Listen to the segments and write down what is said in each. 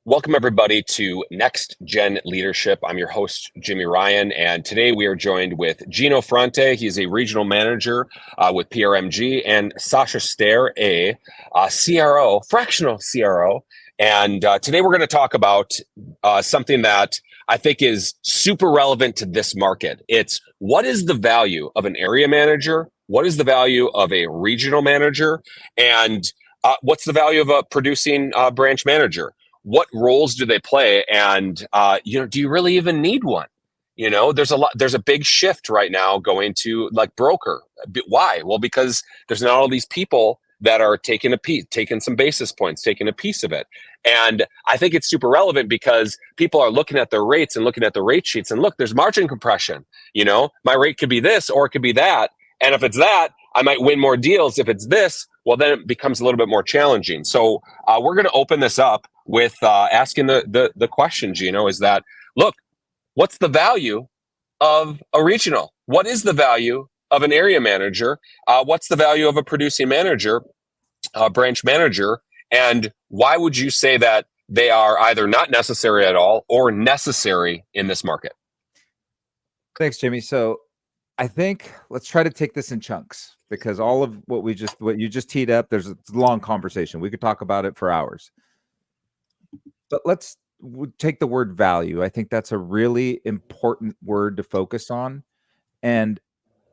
Welcome, everybody, to Next Gen Leadership. I'm your host, Jimmy Ryan, and today we are joined with Gino Fronte. He's a regional manager with PRMG, and Sasha Stair, a CRO, fractional CRO. And today we're going to talk about something that I think is super relevant to this market. It's what is the value of an area manager? What is the value of a regional manager? And what's the value of a producing branch manager? What roles do they play? And, do you really even need one? There's a big shift right now going to like broker. Why? Well, because there's not all these people that are taking some basis points, taking a piece of it. And I think it's super relevant because people are looking at their rates and looking at the rate sheets and look, there's margin compression. My rate could be this or it could be that. And if it's that, I might win more deals. If it's this, well, then it becomes a little bit more challenging. So we're going to open this up with asking the question, Gino, is that, look, what's the value of a regional? What is the value of an area manager? What's the value of a producing manager, branch manager? And why would you say that they are either not necessary at all or necessary in this market? Thanks, Jimmy. So I think let's try to take this in chunks because all of what you just teed up, there's a long conversation. We could talk about it for hours. But let's take the word value. I think that's a really important word to focus on. And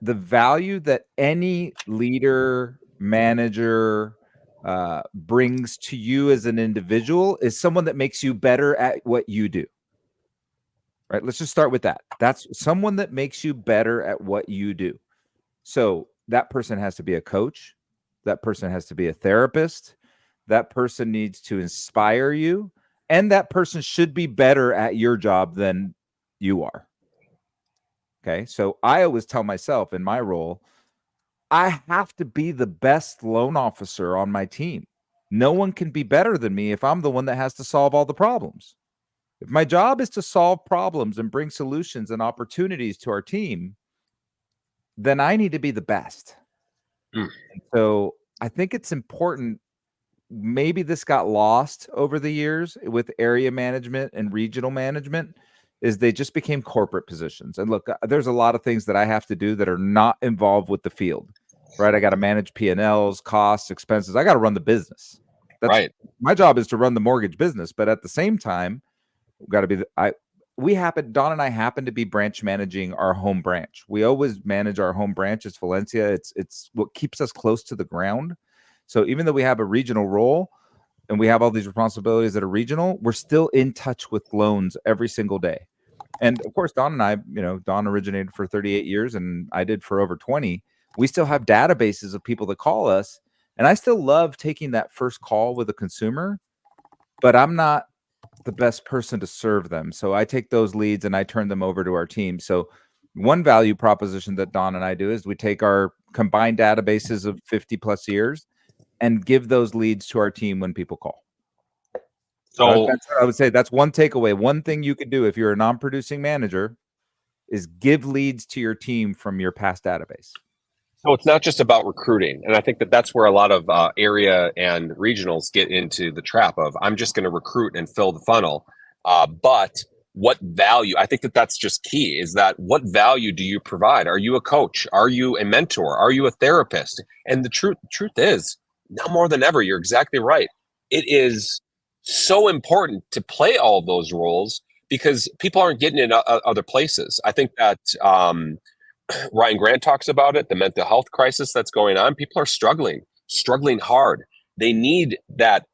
the value that any leader, manager brings to you as an individual is someone that makes you better at what you do. Right? Let's just start with that. That's someone that makes you better at what you do. So that person has to be a coach. That person has to be a therapist. That person needs to inspire you. And that person should be better at your job than you are. Okay. So I always tell myself in my role, I have to be the best loan officer on my team. No one can be better than me if I'm the one that has to solve all the problems. If my job is to solve problems and bring solutions and opportunities to our team, then I need to be the best. So I think it's important. Maybe this got lost over the years with area management and regional management is they just became corporate positions. And look, there's a lot of things that I have to do that are not involved with the field, right? I got to manage P&Ls, costs, expenses. I got to run the business. That's right. My job is to run the mortgage business. But at the same time, we've got to be, Don and I happen to be branch managing our home branch. We always manage our home branch. It's Valencia. It's what keeps us close to the ground. So even though we have a regional role and we have all these responsibilities that are regional, we're still in touch with loans every single day. And of course, Don and I, Don originated for 38 years and I did for over 20. We still have databases of people that call us. And I still love taking that first call with a consumer, but I'm not the best person to serve them. So I take those leads and I turn them over to our team. So one value proposition that Don and I do is we take our combined databases of 50 plus years and give those leads to our team when people call. So I would say that's one takeaway. One thing you could do if you're a non-producing manager is give leads to your team from your past database. So it's not just about recruiting. And I think that's where a lot of area and regionals get into the trap of, I'm just going to recruit and fill the funnel. But what value, I think that's just key, is that what value do you provide? Are you a coach? Are you a mentor? Are you a therapist? And the truth is, now more than ever, you're exactly right. It is so important to play all those roles because people aren't getting in other places. I think that Ryan Grant talks about it, the mental health crisis that's going on. People are struggling hard. They need that.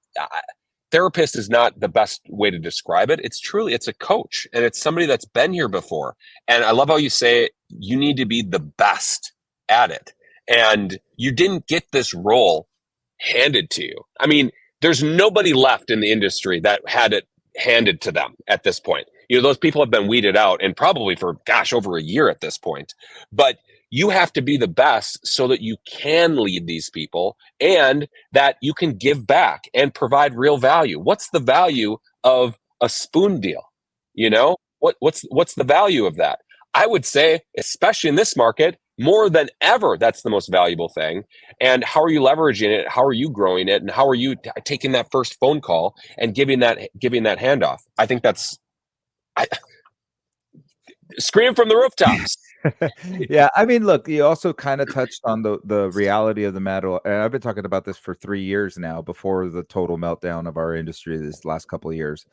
Therapist is not the best way to describe it. It's a coach, and it's somebody that's been here before. And I love how you say you need to be the best at it. And you didn't get this role handed to you. I mean, there's nobody left in the industry that had it handed to them at this point. Those people have been weeded out and probably for, over a year at this point. But you have to be the best so that you can lead these people and that you can give back and provide real value. What's the value of a spoon deal? What's the value of that? I would say, especially in this market, more than ever, that's the most valuable thing. And how are you leveraging it? How are you growing it? And how are you taking that first phone call and giving that handoff? I think that's scream from the rooftops. Yeah, I mean, look, you also kind of touched on the reality of the matter. And I've been talking about this for 3 years now, before the total meltdown of our industry this last couple of years.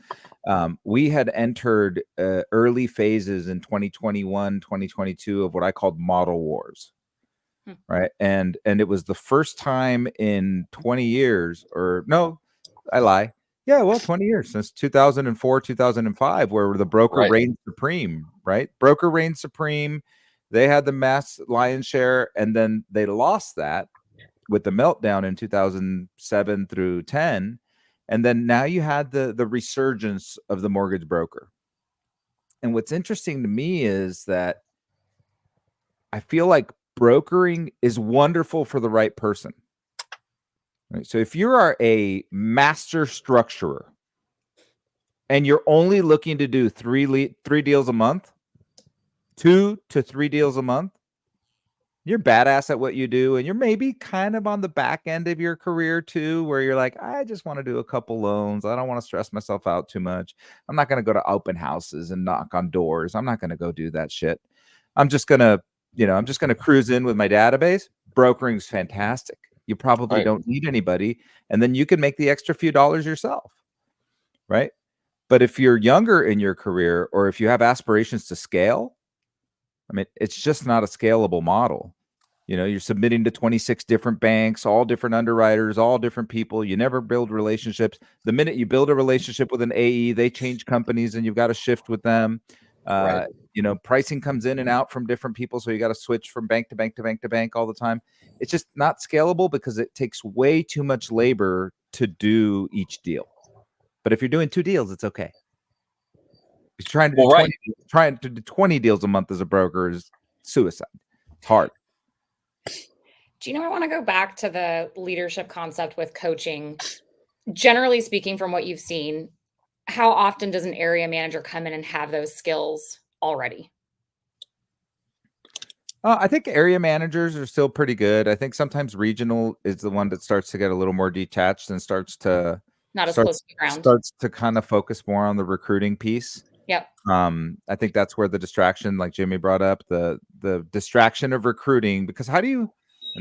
We had entered early phases in 2021, 2022 of what I called model wars. Right. And it was the first time in 20 years, or no, I lie. Yeah, well, 20 years, since 2004, 2005, where the broker Right. reigned supreme, right? Broker reigned supreme. They had the mass lion's share, and then they lost that with the meltdown in 2007 through 10. And then now you had the resurgence of the mortgage broker. And what's interesting to me is that I feel like brokering is wonderful for the right person. Right? So if you are a master structurer and you're only looking to do three deals a month, 2 to 3 deals a month, you're badass at what you do, and you're maybe kind of on the back end of your career too, where you're like, I just want to do a couple loans. I don't want to stress myself out too much. I'm not going to go to open houses and knock on doors. I'm not going to go do that shit. I'm just going to, I'm just going to cruise in with my database. Brokering's fantastic. You probably don't need anybody, and then you can make the extra few dollars yourself, right? But if you're younger in your career, or if you have aspirations to scale, I mean, it's just not a scalable model. You're submitting to 26 different banks, all different underwriters, all different people. You never build relationships. The minute you build a relationship with an AE, they change companies and you've got to shift with them. Right. Pricing comes in and out from different people. So you got to switch from bank to bank to bank to bank all the time. It's just not scalable because it takes way too much labor to do each deal. But if you're doing 2 deals, it's okay. He's trying to do 20 deals a month as a broker is suicide. It's hard. Gino, I want to go back to the leadership concept with coaching. Generally speaking, from what you've seen, how often does an area manager come in and have those skills already? I think area managers are still pretty good. I think sometimes regional is the one that starts to get a little more detached and starts to close to the ground. Starts to kind of focus more on the recruiting piece. Yep. I think that's where the distraction, like Jimmy brought up, the distraction of recruiting, because and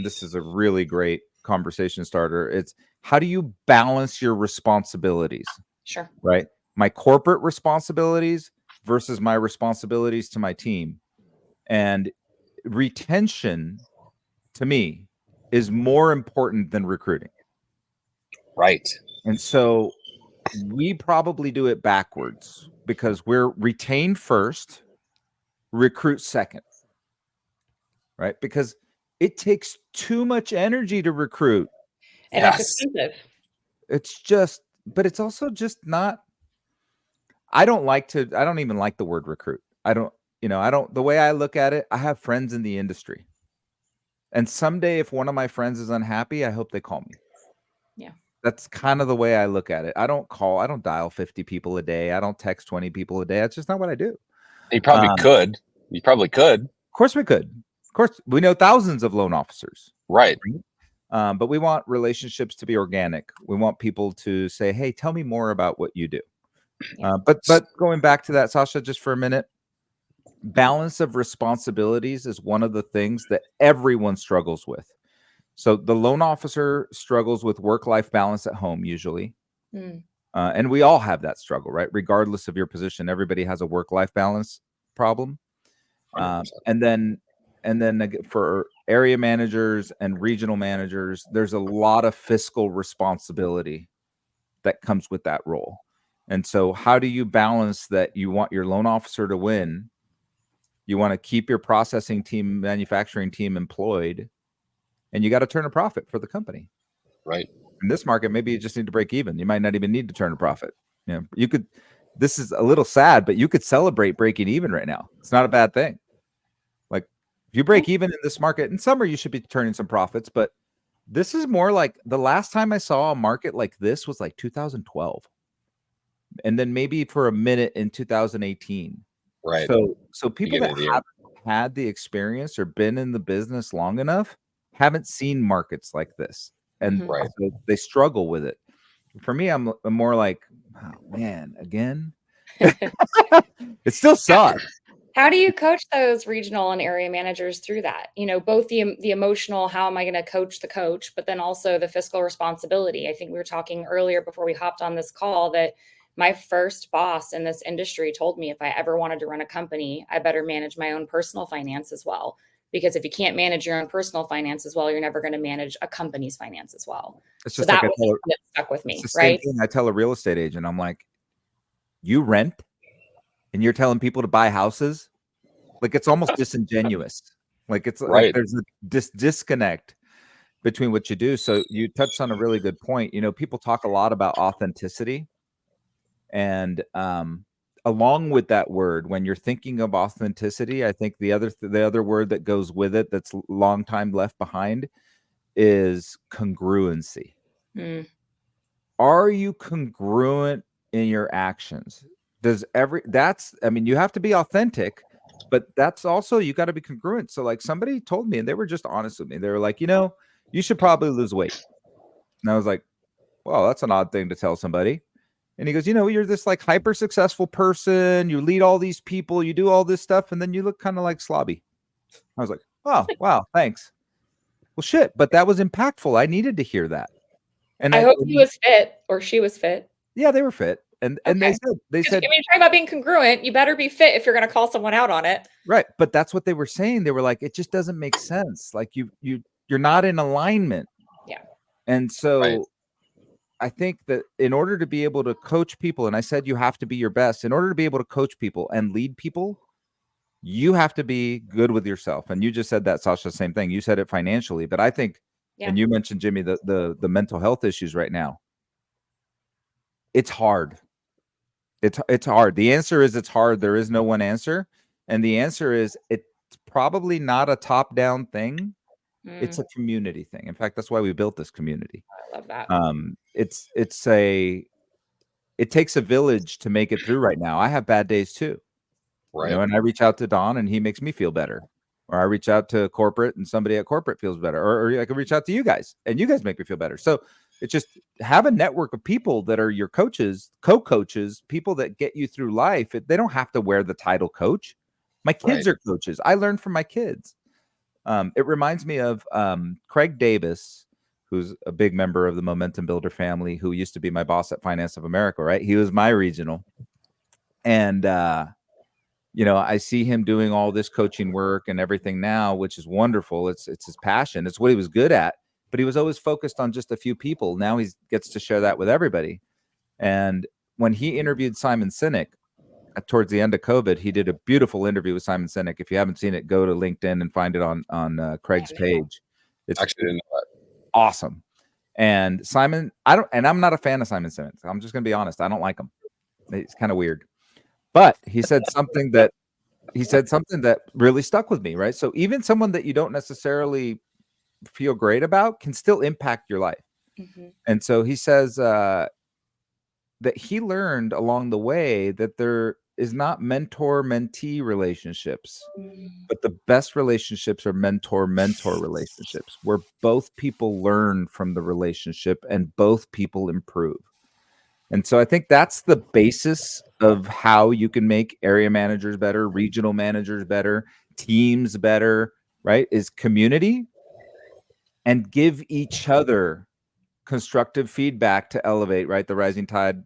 this is a really great conversation starter. It's how do you balance your responsibilities? Sure. Right. My corporate responsibilities versus my responsibilities to my team. And retention, to me, is more important than recruiting. Right. And so we probably do it backwards, because we're retain first, recruit second. Right? Because it takes too much energy to recruit. And it's expensive. It's just, but it's also just not. I don't even like the word recruit. The way I look at it, I have friends in the industry. And someday, if one of my friends is unhappy, I hope they call me. Yeah. That's kind of the way I look at it. I don't dial 50 people a day. I don't text 20 people a day. That's just not what I do. You probably could. You probably could. Of course we could. Of course, we know thousands of loan officers. Right. But we want relationships to be organic. We want people to say, hey, tell me more about what you do. Yeah. But going back to that, Sasha, just for a minute, balance of responsibilities is one of the things that everyone struggles with. So the loan officer struggles with work-life balance at home usually. And we all have that struggle, right? Regardless of your position, everybody has a work-life balance problem. And then for area managers and regional managers, there's a lot of fiscal responsibility that comes with that role. And so how do you balance that? You want your loan officer to win. You want to keep your processing team, manufacturing team employed, and you got to turn a profit for the company. Right. In this market, maybe you just need to break even. You might not even need to turn a profit. This is a little sad, but you could celebrate breaking even right now. It's not a bad thing. Like if you break even in this market, in summer, you should be turning some profits, but this is more like the last time I saw a market like this was like 2012. And then maybe for a minute in 2018. Right. So people that had the experience or been in the business long enough haven't seen markets like this, and Mhm. Right. so they struggle with it. For me, I'm more like, oh man, again. It still sucks. How do you coach those regional and area managers through that? You know, both the emotional, how am I going to coach the coach, but then also the fiscal responsibility. I think we were talking earlier before we hopped on this call that my first boss in this industry told me if I ever wanted to run a company, I better manage my own personal finance as well. Because if you can't manage your own personal finance as well, you're never going to manage a company's finance as well. It's So just like that was something that stuck with it's me, the same right? thing I tell a real estate agent. I'm like, you rent and you're telling people to buy houses? Like, it's almost disingenuous. Like, it's like Right. there's a disconnect between what you do. So you touched on a really good point. You know, people talk a lot about authenticity, and along with that word, when you're thinking of authenticity, I think the other word that goes with it that's long time left behind is congruency. Mm, Are you congruent in your actions? I mean, you have to be authentic, but that's also, you got to be congruent. So like, somebody told me, and they were just honest with me. They were like, you should probably lose weight. And I was like, well, that's an odd thing to tell somebody. And he goes, you're this like hyper successful person. You lead all these people, you do all this stuff, and then you look kind of like slobby. I was like, oh, wow, thanks. Well, shit, but that was impactful. I needed to hear that. And I hope he was fit or she was fit. yeah, they were fit. And they Okay. said, When you're talking about being congruent, you better be fit if you're going to call someone out on it. right. But that's what they were saying. They were like, it just doesn't make sense. Like you're not in alignment. Yeah. And so Right. I think that in order to be able to coach people, and I said you have to be your best, in order to be able to coach people and lead people, you have to be good with yourself. And you just said that, Sasha, same thing. You said it financially, but I think, and you mentioned, Jimmy, the mental health issues right now. It's hard. It's hard. The answer is it's hard. There is no one answer. And the answer is it's probably not a top-down thing. It's a community thing. In fact, that's why we built this community. I love that. It takes a village to make it through right now. I have bad days too. Right. And I reach out to Don and he makes me feel better. Or I reach out to corporate and somebody at corporate feels better. Or I can reach out to you guys and you guys make me feel better. So it's just have a network of people that are your coaches, co-coaches, people that get you through life. They don't have to wear the title coach. My kids are coaches. I learned from my kids. It reminds me of Craig Davis, who's a big member of the Momentum Builder family, who used to be my boss at Finance of America, right? He was my regional. And, I see him doing all this coaching work and everything now, which is wonderful. It's his passion. It's what he was good at, but he was always focused on just a few people. Now he gets to share that with everybody. And when he interviewed Simon Sinek towards the end of COVID, he did a beautiful interview with Simon Sinek. If you haven't seen it, go to LinkedIn and find it on Craig's page. It's Actually didn't know that. awesome. And Simon, I'm not a fan of Simon Sinek. I'm just going to be honest. I don't like him. It's kind of weird. But he said something that really stuck with me, right? So even someone that you don't necessarily feel great about can still impact your life. Mm-hmm. And so he says that he learned along the way that there is not mentor-mentee relationships, but the best relationships are mentor-mentor relationships, where both people learn from the relationship and both people improve. And so I think that's the basis of how you can make area managers better, regional managers better, teams better, right? Is community and give each other constructive feedback to elevate, right? The rising tide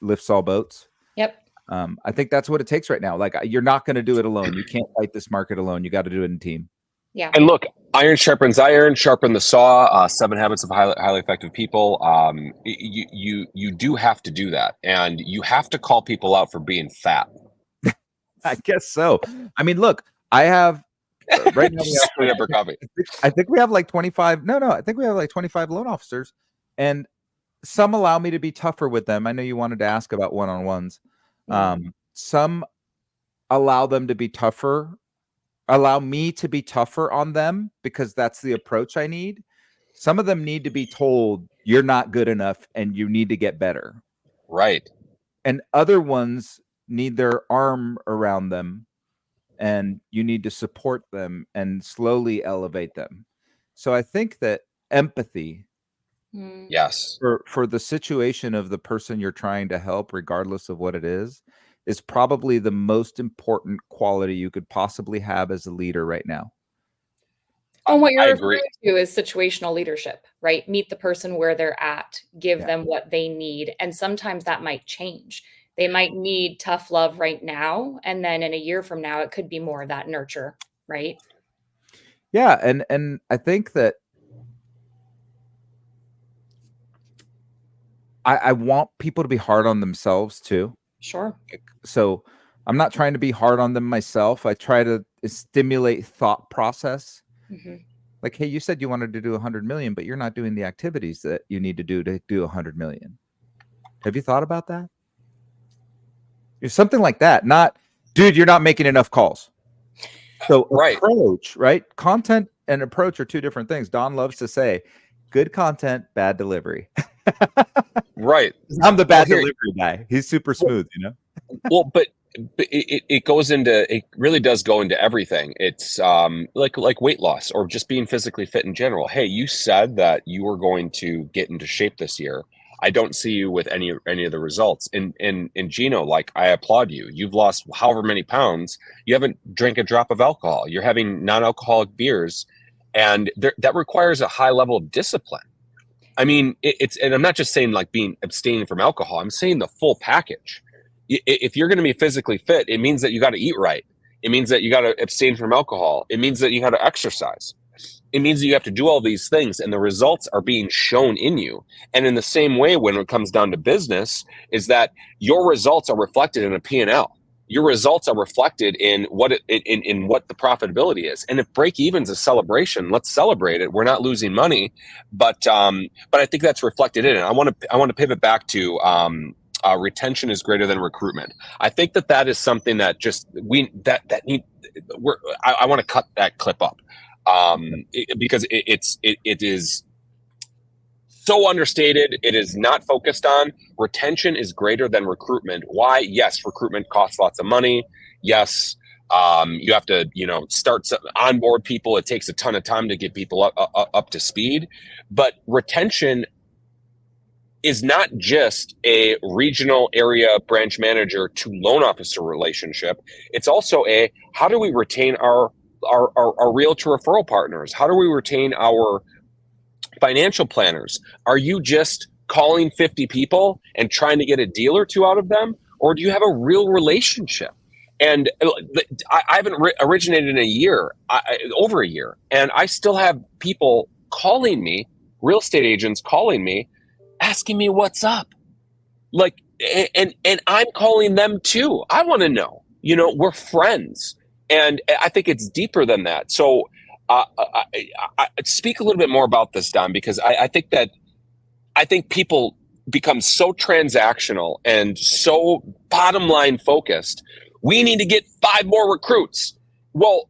lifts all boats. Yep. I think that's what it takes right now. Like, you're not going to do it alone. You can't fight this market alone. You got to do it in team. Yeah. And look, iron sharpens iron, sharpen the saw. 7 Habits of Highly Effective People. You do have to do that, and you have to call people out for being fat. I guess so. I mean, look, I have right now. I think we have like 25. No, I think we have like 25 loan officers, and some allow me to be tougher with them. I know you wanted to ask about one-on-ones. Some allow them to be tougher. Allow me to be tougher on them because that's the approach I need. Some of them need to be told you're not good enough and you need to get better. Right. And other ones need their arm around them and you need to support them and slowly elevate them. So I think that empathy Yes. for the situation of the person you're trying to help, regardless of what it is probably the most important quality you could possibly have as a leader right now. And what I you're agree. referring to is situational leadership, right? Meet the person where they're at, give them what they need. And sometimes that might change. They might need tough love right now. And then in a year from now, it could be more of that nurture, right? Yeah. And I think that I want people to be hard on themselves too. Sure. So I'm not trying to be hard on them myself. I try to stimulate thought process. Mhm. Like, hey, you said you wanted to do 100 million, but you're not doing the activities that you need to do 100 million. Have you thought about that? Something like that. Not, dude, you're not making enough calls. So Right. approach, right? Content and approach are two different things. Don loves to say, good content, bad delivery. Right. I'm the bad here- delivery guy. He's super smooth, you know? Well, but it goes into, it really does go into everything. It's like weight loss or just being physically fit in general. Hey, you said that you were going to get into shape this year. I don't see you with any of the results. And Gino, like, I applaud you. You've lost however many pounds. You haven't drank a drop of alcohol. You're having non-alcoholic beers, and that requires a high level of discipline. I mean, it's, and I'm not just saying like being abstaining from alcohol. I'm saying the full package. If you're going to be physically fit, it means that you got to eat right. It means that you got to abstain from alcohol. It means that you got to exercise. It means that you have to do all these things, and the results are being shown in you. And in the same way, when it comes down to business, is that your results are reflected in a P&L. Your results are reflected in what in what the profitability is. And if break even's a celebration, let's celebrate it. We're not losing money, but I think that's reflected in it. I want to pivot back to retention is greater than recruitment. I think that is something that just I want to cut that clip up because it is so understated. It is not focused on. Retention is greater than recruitment. Why? Yes, recruitment costs lots of money. Yes, you have to start onboard people. It takes a ton of time to get people up to speed. But retention is not just a regional area branch manager to loan officer relationship. It's also a, how do we retain our realtor referral partners? How do we retain our financial planners? Are you just calling 50 people and trying to get a deal or two out of them? Or do you have a real relationship? And I haven't originated in a year, over a year, and I still have people calling me, real estate agents calling me, asking me what's up. Like, and I'm calling them too. I want to know, we're friends. And I think it's deeper than that. So I speak a little bit more about this, Don, because I think people become so transactional and so bottom line focused. We need to get 5 more recruits. Well,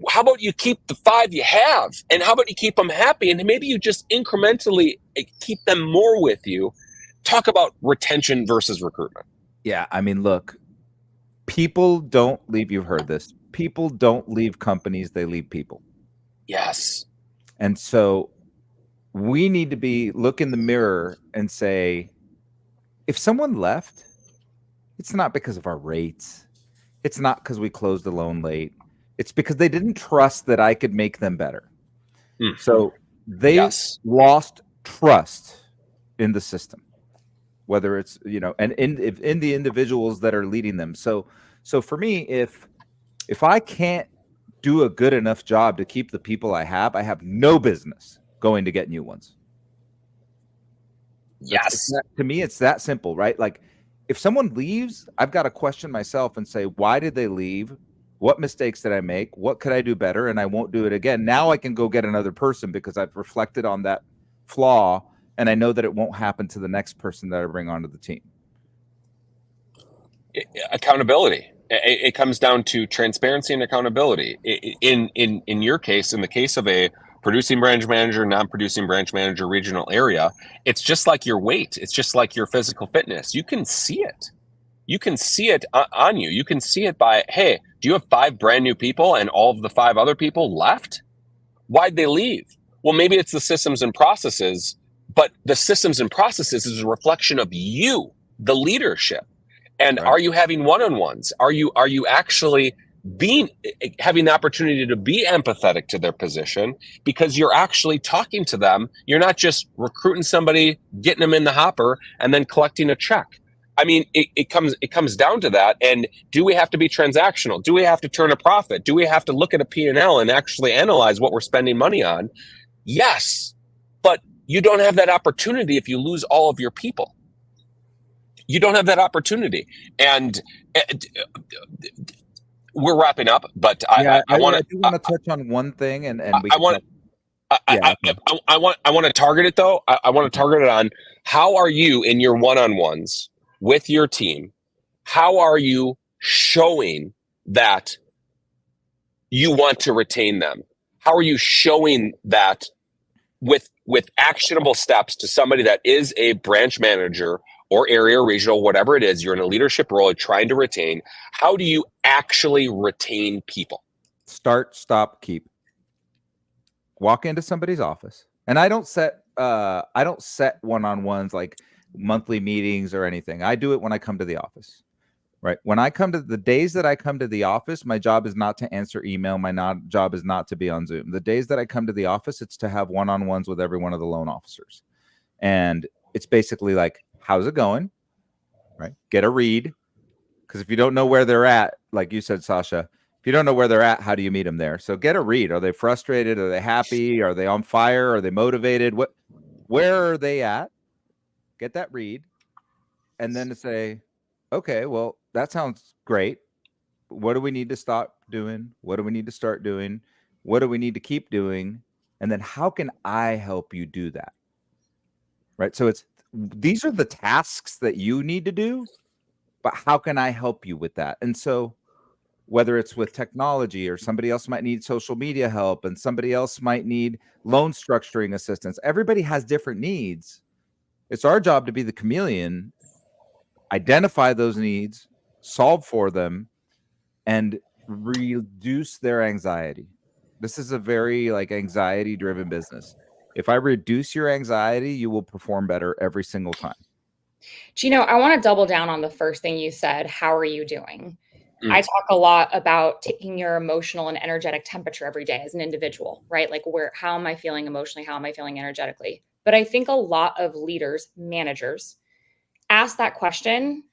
how about you keep the 5 you have, and how about you keep them happy, and maybe you just incrementally keep them more with you. Talk about retention versus recruitment. Yeah, I mean, look, people don't leave. You've heard this. People don't leave companies; they leave people. Yes. And so we need to look in the mirror and say, if someone left, it's not because of our rates. It's not because we closed the loan late. It's because they didn't trust that I could make them better. So they lost trust in the system, whether it's, and in the individuals that are leading them. So for me, if I can't do a good enough job to keep the people I have no business going to get new ones. Yes. To me, it's that simple, right? Like, if someone leaves, I've got to question myself and say, why did they leave? What mistakes did I make? What could I do better? And I won't do it again. Now I can go get another person because I've reflected on that flaw, and I know that it won't happen to the next person that I bring onto the team. Accountability. It comes down to transparency and accountability. In your case, in the case of a producing branch manager, non-producing branch manager, regional area, it's just like your weight. It's just like your physical fitness. You can see it. you can see it on you. You can see it by, hey, do you have 5 brand new people and all of the 5 other people left? Why'd they leave? Well, maybe it's the systems and processes, but the systems and processes is a reflection of you, the leadership. And Right. are you having one-on-ones? Are you actually having the opportunity to be empathetic to their position, because you're actually talking to them? You're not just recruiting somebody, getting them in the hopper, and then collecting a check. I mean, it comes down to that. And do we have to be transactional? Do we have to turn a profit? Do we have to look at a P&L and actually analyze what we're spending money on? Yes, but you don't have that opportunity if you lose all of your people. You don't have that opportunity. And we're wrapping up, but I want do want to touch on one thing, and we I want I want to target it though. I want to target it on how are you in your one-on-ones with your team? How are you showing that you want to retain them? How are you showing that with actionable steps to somebody that is a branch manager or area regional, whatever it is, you're in a leadership role, trying to retain? How do you actually retain people? Start, stop, keep. Walk into somebody's office, and I don't set one-on-ones like monthly meetings or anything. I do it when I come to the office. Right. When I come to the days that I come to the office, my job is not to answer email. My job is not to be on Zoom. The days that I come to the office, it's to have one-on-ones with every one of the loan officers. And it's basically like, how's it going? Right. Get a read. Because if you don't know where they're at, like you said, Sasha, if you don't know where they're at, how do you meet them there? So get a read. Are they frustrated? Are they happy? Are they on fire? Are they motivated? Where are they at? Get that read. And then to say, okay, well, that sounds great. What do we need to stop doing? What do we need to start doing? What do we need to keep doing? And then how can I help you do that? Right. So these are the tasks that you need to do, but how can I help you with that? And so whether it's with technology, or somebody else might need social media help, and somebody else might need loan structuring assistance, everybody has different needs. It's our job to be the chameleon, identify those needs, solve for them, and reduce their anxiety. This is a very anxiety driven business. If I reduce your anxiety, you will perform better every single time. Gino, I want to double down on the first thing you said. How are you doing? I talk a lot about taking your emotional and energetic temperature every day as an individual, right? Like how am I feeling emotionally? How am I feeling energetically? But I think a lot of leaders, managers, ask that question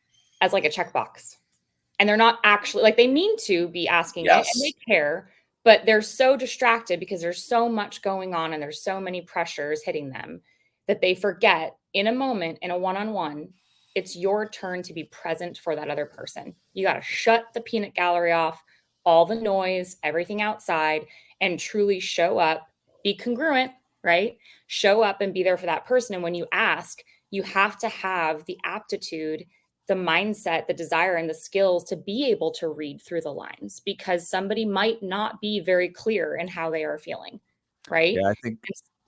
as like a checkbox. And they're not actually they mean to be asking it, and they care, but they're so distracted because there's so much going on and there's so many pressures hitting them that they forget in a moment, in a one-on-one, it's your turn to be present for that other person. You got to shut the peanut gallery off, all the noise, everything outside, and truly show up, be congruent, right? Show up and be there for that person. And when you ask, you have to have the aptitude, the mindset, the desire, and the skills to be able to read through the lines, because somebody might not be very clear in how they are feeling, right? Yeah,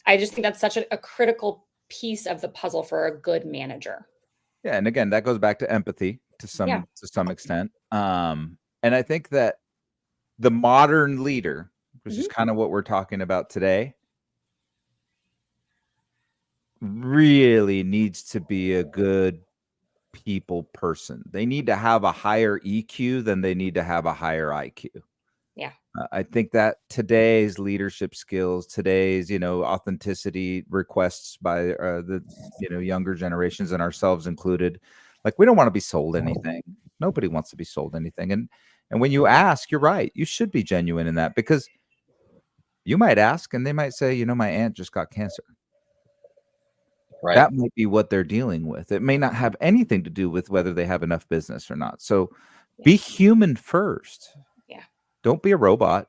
I just think that's such a critical piece of the puzzle for a good manager. Yeah, and again, that goes back to empathy to some extent. And I think that the modern leader, which is kind of what we're talking about today, really needs to be a good people person. They need to have a higher EQ than they need to have a higher IQ. Yeah. I think that today's leadership skills, today's, authenticity requests by the, younger generations, and ourselves included, we don't want to be sold anything. Nobody wants to be sold anything. And when you ask, you're right. You should be genuine in that, because you might ask and they might say, my aunt just got cancer. Right. That might be what they're dealing with. It may not have anything to do with whether they have enough business or not. So be human first. Yeah. Don't be a robot.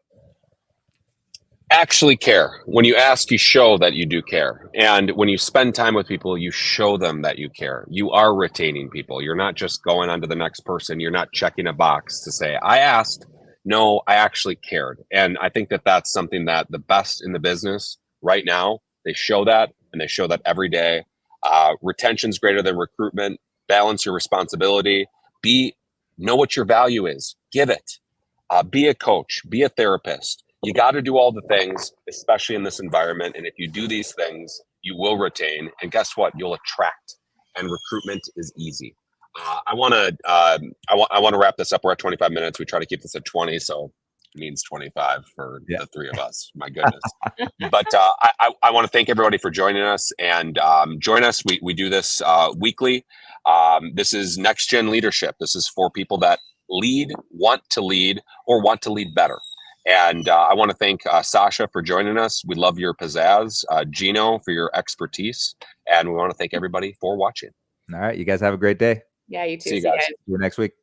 Actually care. When you ask, you show that you do care. And when you spend time with people, you show them that you care. You are retaining people. You're not just going on to the next person. You're not checking a box to say, I asked. No, I actually cared. And I think that that's something that the best in the business right now, they show that, and they show that every day. Retention's greater than recruitment. Balance your responsibility. Know what your value is. Give it. Be a coach. Be a therapist. You got to do all the things, especially in this environment. And if you do these things, you will retain. And guess what? You'll attract. And recruitment is easy. I want to wrap this up. We're at 25 minutes. We try to keep this at 20, so it means 25 for the three of us. My goodness. But I want to thank everybody for joining us, and join us. We do this weekly. This is Next Gen Leadership. This is for people that lead, want to lead, or want to lead better. And I want to thank Sasha for joining us. We love your pizzazz. Gino for your expertise. And we want to thank everybody for watching. All right. You guys have a great day. Yeah, you too. See you guys. See you next week.